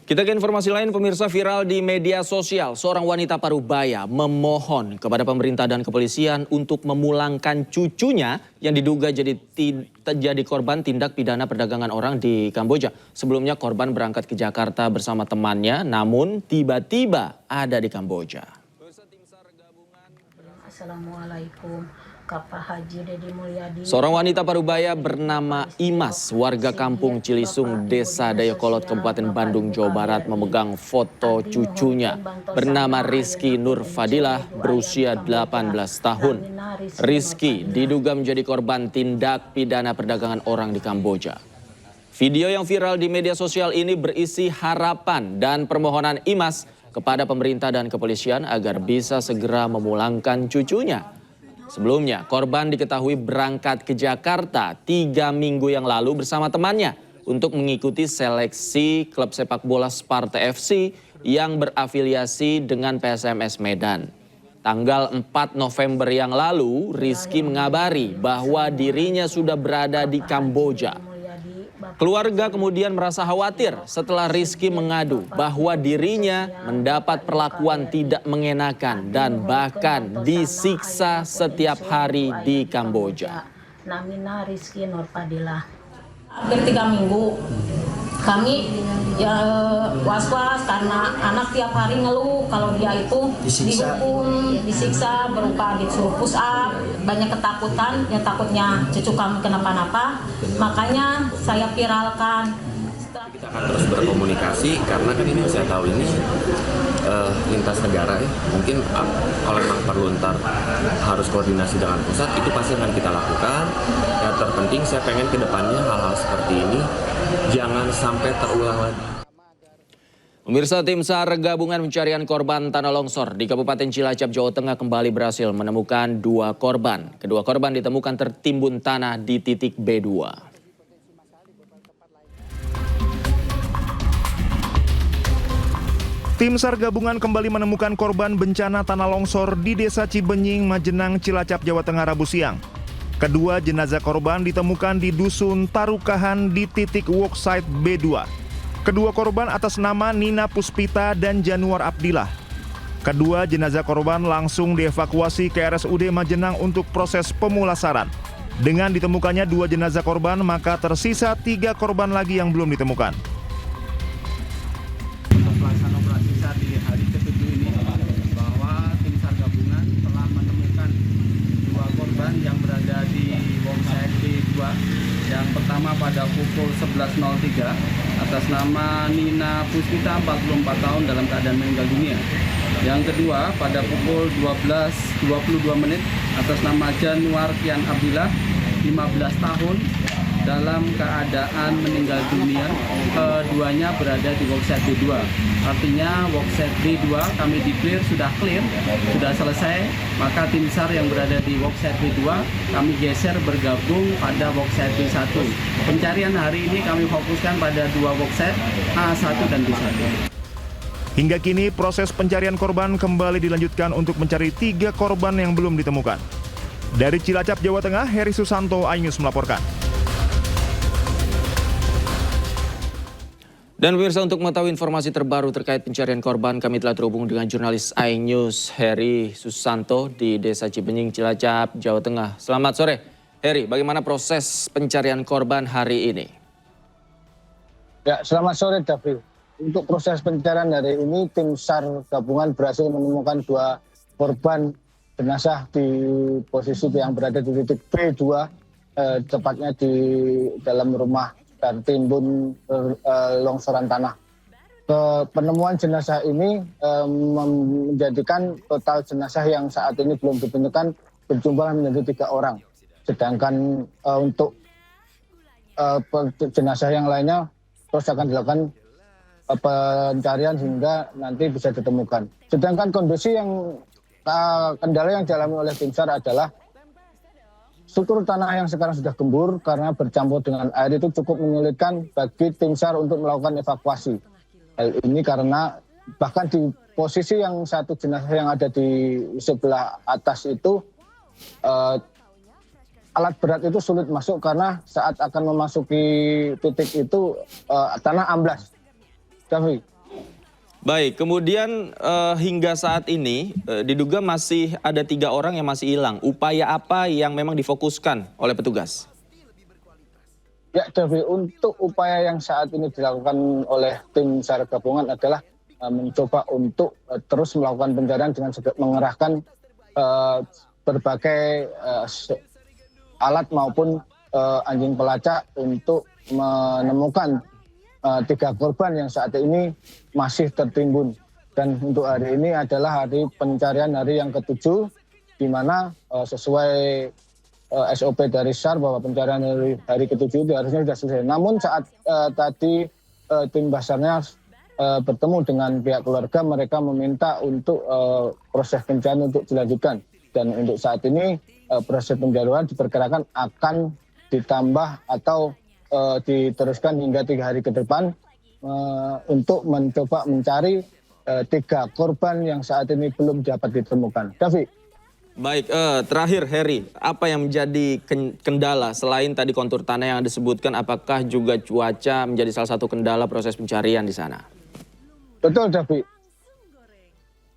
Kita ke informasi lain, pemirsa. Viral di media sosial, seorang wanita Parubaya memohon kepada pemerintah dan kepolisian untuk memulangkan cucunya yang diduga jadi korban tindak pidana perdagangan orang di Kamboja. Sebelumnya korban berangkat ke Jakarta bersama temannya, namun tiba-tiba ada di Kamboja. Assalamualaikum. Kapa Haji Dedi Mulyadi. Seorang wanita Parubaya bernama Imas, warga kampung Cilisung, Desa Dayakolot, Kabupaten Bandung, Jawa Barat, memegang foto cucunya bernama Rizky Nur Fadilah, berusia 18 tahun. Rizky diduga menjadi korban tindak pidana perdagangan orang di Kamboja. Video yang viral di media sosial ini berisi harapan dan permohonan Imas kepada pemerintah dan kepolisian agar bisa segera memulangkan cucunya. Sebelumnya, korban diketahui berangkat ke Jakarta 3 minggu yang lalu bersama temannya untuk mengikuti seleksi klub sepak bola Sparta FC yang berafiliasi dengan PSMS Medan. Tanggal 4 November yang lalu, Rizky mengabari bahwa dirinya sudah berada di Kamboja. Keluarga kemudian merasa khawatir setelah Rizky mengadu bahwa dirinya mendapat perlakuan tidak mengenakan dan bahkan disiksa setiap hari di Kamboja. Namina Rizky Nur Fadilah. Hampir 3 minggu kami ya was-was karena anak tiap hari ngeluh kalau dia itu dihukum, disiksa berupa disuruh push up, banyak ketakutan, ya takutnya cucu kami kenapa-napa, makanya saya viralkan. Kita akan terus berkomunikasi karena kan ini saya tahu ini lintas negara ya. Mungkin kalau memang perlu ntar harus koordinasi dengan pusat, itu pasti akan kita lakukan. Yang terpenting saya pengen ke depannya hal-hal seperti ini jangan sampai terulang lagi. Pemirsa, tim SAR gabungan pencarian korban tanah longsor di Kabupaten Cilacap, Jawa Tengah kembali berhasil menemukan 2 korban. Kedua korban ditemukan tertimbun tanah di titik B2. Tim SAR gabungan kembali menemukan korban bencana tanah longsor di Desa Cibenying, Majenang, Cilacap, Jawa Tengah Rabu siang. Kedua jenazah korban ditemukan di Dusun Tarukahan di titik worksite B2. Kedua korban atas nama Nina Puspita dan Januar Abdillah. Kedua jenazah korban langsung dievakuasi ke RSUD Majenang untuk proses pemulasaran. Dengan ditemukannya 2 jenazah korban, maka tersisa 3 korban lagi yang belum ditemukan. Pelaksanaan operasi SAR di hari ke-7 ini bahwa tim SAR gabungan telah menemukan 2 korban yang berada di worksite B2. Yang pertama pada pukul 11.03 atas nama Nina Puspita 44 tahun dalam keadaan meninggal dunia. Yang kedua pada pukul 12.22 menit atas nama Januar Kian Abdillah 15 tahun dalam keadaan meninggal dunia. Keduanya berada di worksite B2. Artinya worksite B2 kami declare sudah clear, sudah selesai. Maka tim SAR yang berada di worksite B2 kami geser bergabung pada worksite B1. Pencarian hari ini kami fokuskan pada 2 worksite A1 dan B1. Hingga kini proses pencarian korban kembali dilanjutkan untuk mencari 3 korban yang belum ditemukan. Dari Cilacap, Jawa Tengah, Heri Susanto, iNews melaporkan. Dan pemirsa, untuk mengetahui informasi terbaru terkait pencarian korban, kami telah terhubung dengan jurnalis iNews Heri Susanto di Desa Cibenying, Cilacap, Jawa Tengah. Selamat sore, Heri. Bagaimana proses pencarian korban hari ini? Ya, selamat sore, David. Untuk proses pencarian hari ini, tim SAR gabungan berhasil menemukan 2 korban jenazah di posisi yang berada di titik B2, tepatnya di dalam rumah tertimbun longsoran tanah. Penemuan jenazah ini menjadikan total jenazah yang saat ini belum ditemukan berjumlah menjadi 3 orang. Sedangkan untuk jenazah yang lainnya terus akan dilakukan pencarian hingga nanti bisa ditemukan. Sedangkan kondisi yang kendala yang dialami oleh tim SAR adalah struktur tanah yang sekarang sudah gembur karena bercampur dengan air itu cukup menyulitkan bagi tim SAR untuk melakukan evakuasi. Hal ini karena bahkan di posisi yang satu jenazah yang ada di sebelah atas itu alat berat itu sulit masuk karena saat akan memasuki titik itu tanah amblas. Davi. Baik, kemudian hingga saat ini diduga masih ada 3 orang yang masih hilang. Upaya apa yang memang difokuskan oleh petugas? Ya, Davi, untuk upaya yang saat ini dilakukan oleh tim SAR gabungan adalah mencoba untuk terus melakukan pencarian dengan mengerahkan berbagai alat maupun anjing pelacak untuk menemukan 3 korban yang saat ini masih tertimbun. Dan untuk hari ini adalah hari pencarian hari yang ke-7, di mana sesuai SOP dari SAR bahwa pencarian hari ke-7 itu harusnya sudah selesai. Namun saat tadi tim Basarnas bertemu dengan pihak keluarga, mereka meminta untuk proses pencarian untuk dilanjutkan. Dan untuk saat ini proses pencarian diperkirakan akan ditambah atau diteruskan hingga 3 hari ke depan untuk mencoba mencari 3 korban yang saat ini belum dapat ditemukan. Davi. Baik, terakhir Heri, apa yang menjadi kendala selain tadi kontur tanah yang disebutkan, apakah juga cuaca menjadi salah satu kendala proses pencarian di sana? Betul, Davi.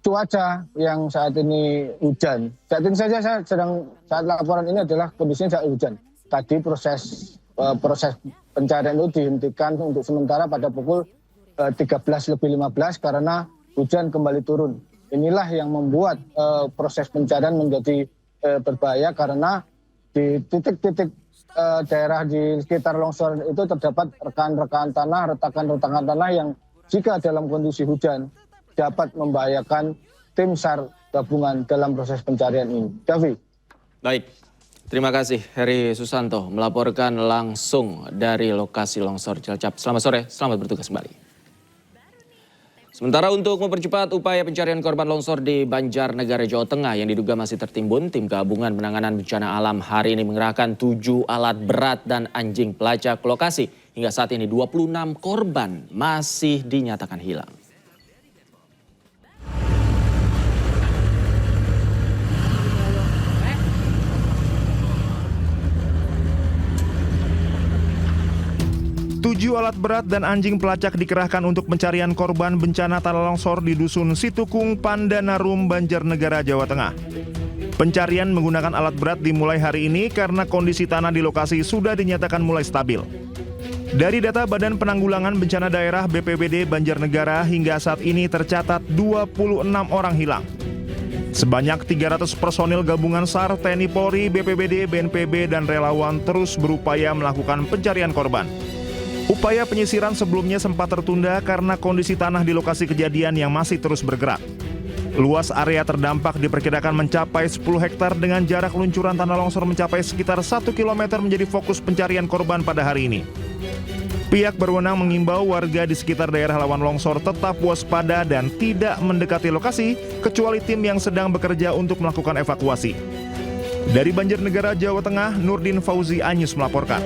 Cuaca yang saat ini hujan. Saat ini saja saat laporan ini adalah kondisinya saat hujan. Tadi proses pencarian itu dihentikan untuk sementara pada pukul 13.15 karena hujan kembali turun. Inilah yang membuat proses pencarian menjadi berbahaya karena di titik-titik daerah di sekitar longsoran itu terdapat retakan-retakan tanah yang jika dalam kondisi hujan dapat membahayakan tim SAR gabungan dalam proses pencarian ini. Davi. Baik. Terima kasih Heri Susanto melaporkan langsung dari lokasi longsor Cilacap. Selamat sore, selamat bertugas kembali. Sementara untuk mempercepat upaya pencarian korban longsor di Banjarnegara, Jawa Tengah yang diduga masih tertimbun, tim gabungan penanganan bencana alam hari ini mengerahkan 7 alat berat dan anjing pelacak ke lokasi. Hingga saat ini 26 korban masih dinyatakan hilang. 7 alat berat dan anjing pelacak dikerahkan untuk pencarian korban bencana tanah longsor di Dusun Situkung, Pandanarum, Banjarnegara, Jawa Tengah. Pencarian menggunakan alat berat dimulai hari ini karena kondisi tanah di lokasi sudah dinyatakan mulai stabil. Dari data Badan Penanggulangan Bencana Daerah BPBD Banjarnegara, hingga saat ini tercatat 26 orang hilang. Sebanyak 300 personil gabungan SAR, TNI Polri, BPBD, BNPB, dan relawan terus berupaya melakukan pencarian korban. Upaya penyisiran sebelumnya sempat tertunda karena kondisi tanah di lokasi kejadian yang masih terus bergerak. Luas area terdampak diperkirakan mencapai 10 hektar dengan jarak luncuran tanah longsor mencapai sekitar 1 km menjadi fokus pencarian korban pada hari ini. Pihak berwenang mengimbau warga di sekitar daerah rawan longsor tetap waspada dan tidak mendekati lokasi kecuali tim yang sedang bekerja untuk melakukan evakuasi. Dari Banjarnegara, Jawa Tengah, Nurdin Fauzi Anyus melaporkan.